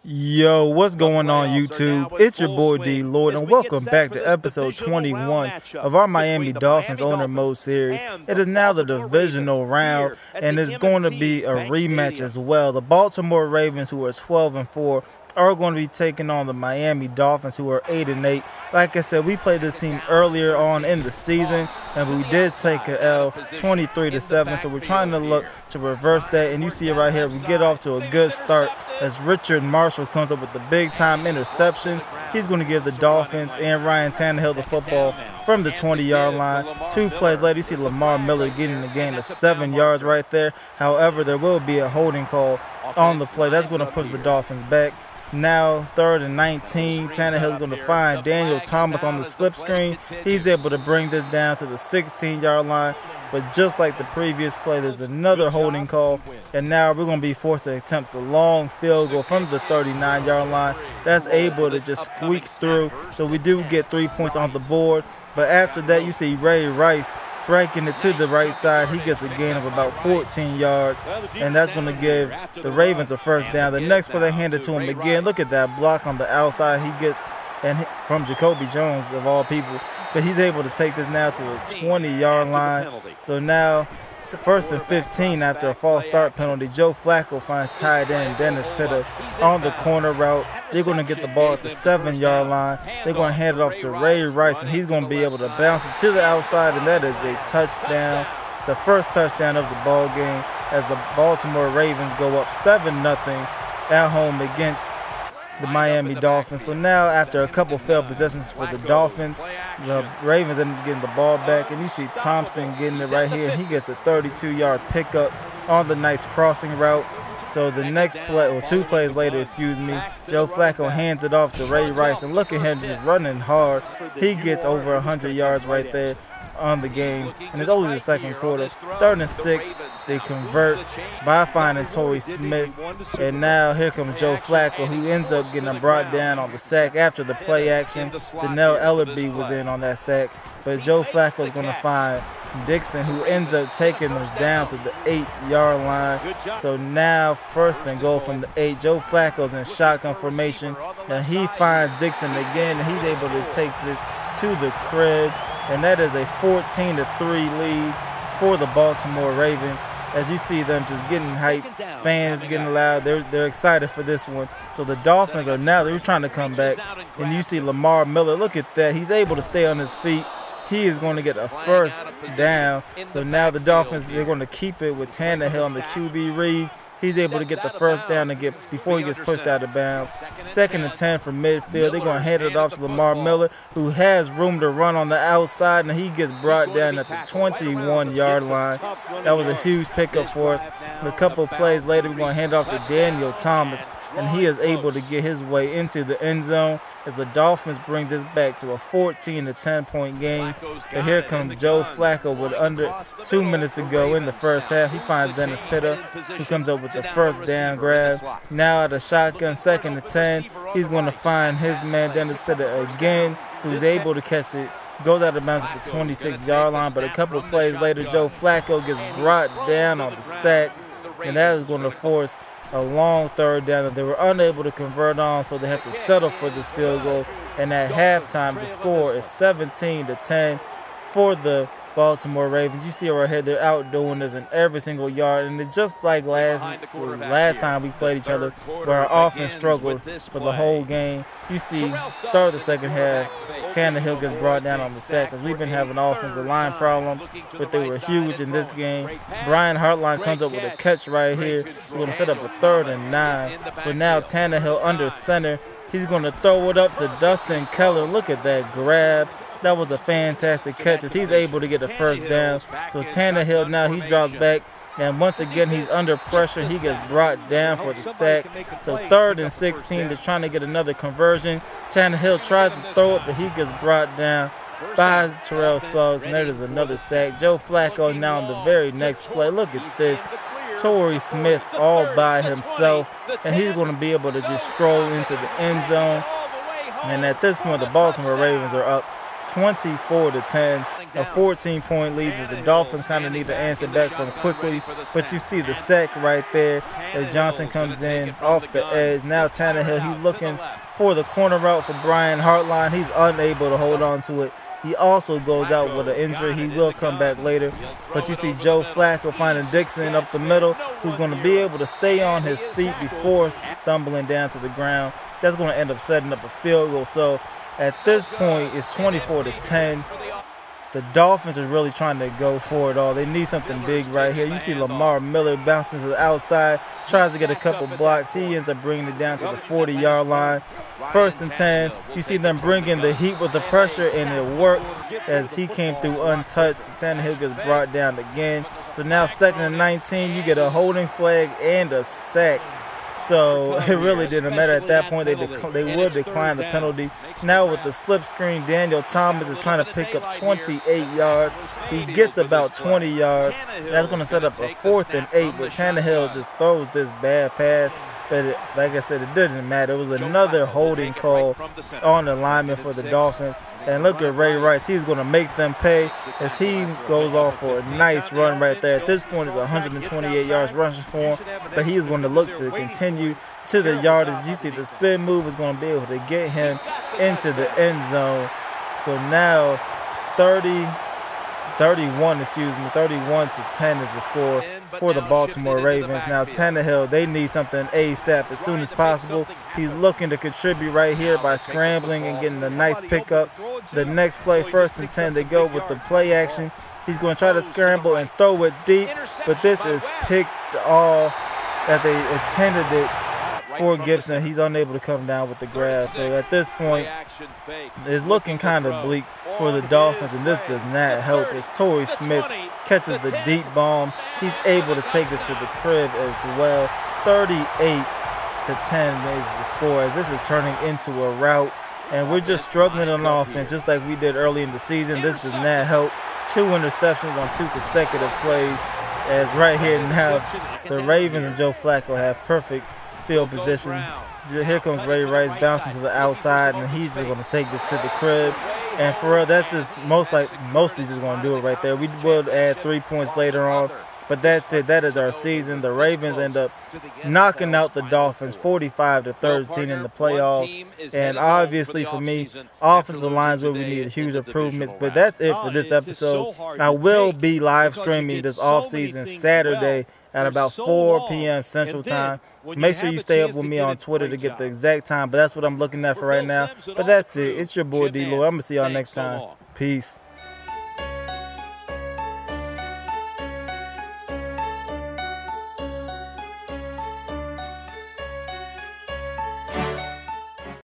Yo, what's going on YouTube? It's your boy DLloyd and welcome back to episode 21 of our Miami Dolphins Owner Mode series. It is now the divisional round and it's going to be a rematch as well. The Baltimore Ravens, who are 12-4, are going to be taking on the Miami Dolphins, who are 8-8. Like I said, we played this team earlier on in the season and we did take an L 23-7, so we're trying to look to reverse that. And you see it right here, we get off to a good start as Richard Marshall comes up with the big time interception. He's going to give the Dolphins and Ryan Tannehill the football from the 20-yard line. 2 plays later, you see Lamar Miller getting a gain of 7 yards right there. However, there will be a holding call on the play. That's going to push the Dolphins back. Now 3rd and 19, Tannehill is going to find Daniel Thomas on the slip screen. He's able to bring this down to the 16-yard line. But just like the previous play, there's another holding call. And now we're going to be forced to attempt the long field goal from the 39-yard line. That's able to just squeak through. So we do get 3 points on the board. But after that, you see Ray Rice breaking it to the right side. He gets a gain of about 14 yards, and that's going to give the Ravens a first down. The next play, they hand it to him again. Look at that block on the outside he gets, and from Jacoby Jones of all people. But he's able to take this now to the 20-yard line. So now 1st and 15 after a false start penalty. Joe Flacco finds tight end Dennis Pitta on the corner route. They're going to get the ball at the 7-yard line. They're going to hand it off to Ray Rice, and he's going to be able to bounce it to the outside, and that is a touchdown. The first touchdown of the ball game as the Baltimore Ravens go up 7-0 at home against the Miami Dolphins. So now, after a couple failed possessions for the Dolphins, the Ravens end up getting the ball back, and you see Thompson getting it right here. He gets a 32-yard pickup on the nice crossing route. So the next play, or 2 plays later, excuse me, Joe Flacco hands it off to Ray Rice, and look at him just running hard. He gets over 100 yards right there on the game, and it's only the second quarter. 3rd and 6, they convert by finding Torrey Smith, and now here comes Joe Flacco, who ends up getting brought down on the sack after the play action. Donnell Ellerby was in on that sack, but Joe Flacco is going to find Dixon, who ends up taking us down to the 8-yard line. So now 1st and goal from the 8. Joe Flacco's in shotgun formation, and he finds Dixon again, and he's able to take this to the crib. And that is a 14-3 lead for the Baltimore Ravens. As you see them just getting hyped, fans getting loud, they're excited for this one. So the Dolphins are now, they're trying to come back. And you see Lamar Miller, look at that. He's able to stay on his feet. He is going to get a first down. So now the Dolphins, they're going to keep it with Tannehill on the QB read. He's able to get the first down and get before he gets pushed out of bounds. 2nd and 10 from midfield. They're going to hand it off to Lamar Miller, who has room to run on the outside, and he gets brought down at the 21-yard line. That was a huge pickup for us. A couple of plays later, we're going to hand it off to Daniel Thomas, and he is able to get his way into the end zone as the Dolphins bring this back to a 14-10 point game. But here comes Joe Flacco with under 2 minutes to go in the first half. He finds Dennis Pitta, who comes up with the first down grab. Now at a shotgun, 2nd and 10, he's going to find his man Dennis Pitta again, who's able to catch it. Goes out of bounds at the 26-yard line, but a couple of plays later, Joe Flacco gets brought down on the sack, and that is going to force a long 3rd down that they were unable to convert on, so they have to settle for this field goal. And at halftime, the score is 17-10 for the Baltimore Ravens. You see it right here, they're outdoing this in every single yard, and it's just like last time we played each other, where our offense struggled for the whole game. You see, start of the second half, Tannehill gets brought down on the sack, because we've been having offensive line problems, but they were huge in this game. Brian Hartline comes up with a catch right here. We're going to set up a 3rd and 9. So now Tannehill under center. He's going to throw it up to Dustin Keller. Look at that grab. That was a fantastic catch as he's able to get the first down. So Tannehill now, he drops back, and once again he's under pressure. He gets brought down for the sack. So 3rd and 16, they're trying to get another conversion. Tannehill tries to throw it, but he gets brought down by Terrell Suggs, and there is another sack. Joe Flacco now on the very next play. Look at this. Torrey Smith all by himself, and he's going to be able to just stroll into the end zone. And at this point, the Baltimore Ravens are up 24-10. a 14-point lead that the Dolphins kind of need to answer back from quickly. But you see the sack right there as Johnson comes in off the edge. Now Tannehill, he's looking for the corner route for Brian Hartline. He's unable to hold on to it. He also goes out with an injury. He will come back later. But you see Joe Flacco finding Dixon up the middle, who's going to be able to stay on his feet before stumbling down to the ground. That's going to end up setting up a field goal. So at this point, it's 24-10. The Dolphins are really trying to go for it all. They need something big right here. You see Lamar Miller bouncing to the outside, tries to get a couple blocks. He ends up bringing it down to the 40-yard line. 1st and 10. You see them bringing the heat with the pressure, and it works as he came through untouched. Tannehill gets brought down again. So now 2nd and 19. You get a holding flag and a sack. So it really didn't matter at that point. They would decline the penalty. Now with the slip screen, Daniel Thomas is trying to pick up 28 yards. He gets about 20 yards. That's going to set up a 4th and 8, but Tannehill just throws this bad pass. But like I said, it didn't matter. It was another holding call on the lineman for the Dolphins. And look at Ray Rice. He's going to make them pay as he goes off for a nice run right there. At this point, it's 128 yards rushing for him. But he's going to look to continue to the yardage. You see the spin move is going to be able to get him into the end zone. So now 31 to 10 is the score for the Baltimore Ravens. Now Tannehill, they need something ASAP as soon as possible. He's looking to contribute right here by scrambling and getting a nice pickup. The next play, 1st and 10, they go with the play action. He's going to try to scramble and throw it deep, but this is picked off as they intended it for Gibson. He's unable to come down with the grab. So at this point, it's looking kind of bleak for the Dolphins, and this does not help as Torrey Smith catches the deep bomb. He's able to take it to the crib as well. 38-10 is the score as this is turning into a rout, and we're just struggling on offense just like we did early in the season. This does not help. 2 interceptions on 2 consecutive plays as right here now the Ravens and Joe Flacco have perfect field position. Here comes Ray Rice bouncing to the outside, and he's just going to take this to the crib. And for real, that's just mostly just going to do it right there. We will add 3 points later on, but that's it. That is our season. The Ravens end up knocking out the Dolphins 45-13 in the playoffs. And obviously for me, offensive lines where we need huge improvements. But that's it for this episode. I will be live streaming this offseason Saturday at about 4 p.m. Central Time. Make sure you stay up with me on Twitter to get the exact time, but that's what I'm looking at for right now. But that's it. It's your boy DLloyd. I'm going to see y'all next time. Peace.